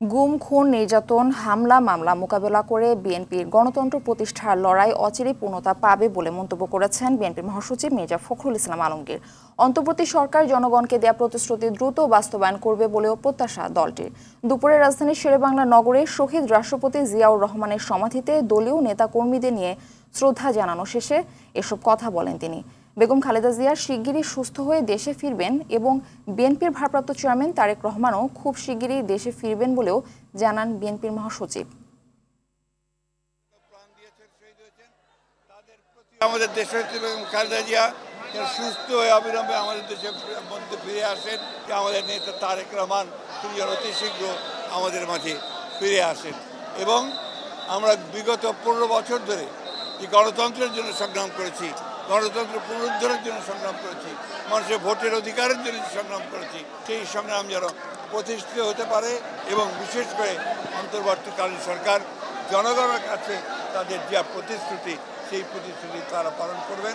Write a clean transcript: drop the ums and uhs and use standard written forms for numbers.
গুম, খুন, নির্যাতন, হামলা, মামলা মোকাবেলা করে বিএনপির গণতন্ত্র প্রতিষ্ঠার লড়াই অচিরেই পূর্ণতা পাবে বলে মন্তব্য করেছেন বিএনপির মহাসচিব মির্জা ফখরুল ইসলাম আলমগীর। অন্তর্বর্তী সরকার জনগণকে দেয়া প্রতিশ্রুতি দ্রুত বাস্তবায়ন করবে বলেও প্রত্যাশা দলটির। দুপুরে রাজধানীর শেরেবাংলা নগরে শহীদ রাষ্ট্রপতি জিয়াউর রহমানের সমাধিতে দলীয় নেতাকর্মীদের নিয়ে শ্রদ্ধা জানানো শেষে এসব কথা বলেন তিনি। বেগম খালেদা জিয়া শিগগিরই সুস্থ হয়ে দেশে ফিরবেন এবং বিএনপির ভারপ্রাপ্ত চেয়ারম্যান তারেক রহমানও খুব শিগগিরই দেশে ফিরবেন বলেও জানান বিএনপির মহাসচিব। আমাদের দেশনেত্রী বেগম খালেদা জিয়া সুস্থ হয়ে অবিলম্বে আমাদের দেশের মধ্যে ফিরে আসেন, আমাদের নেতা তারেক রহমান তিনি অতি শীঘ্র আমাদের মাঝে ফিরে আসেন এবং আমরা বিগত 15 বছর ধরে যে গণতন্ত্রের জন্য সংগ্রাম করেছি, গণতন্ত্র পুনরুদ্ধারের জন্য সংগ্রাম করেছি, মানুষের ভোটের অধিকারের জন্য সংগ্রাম করেছি, সেই সংগ্রাম যেন প্রতিষ্ঠিত হতে পারে এবং বিশেষ করে অন্তর্বর্তীকালীন সরকার জনগণের কাছে তাদের যে প্রতিশ্রুতি সেই প্রতিশ্রুতি তারা পালন করবেন।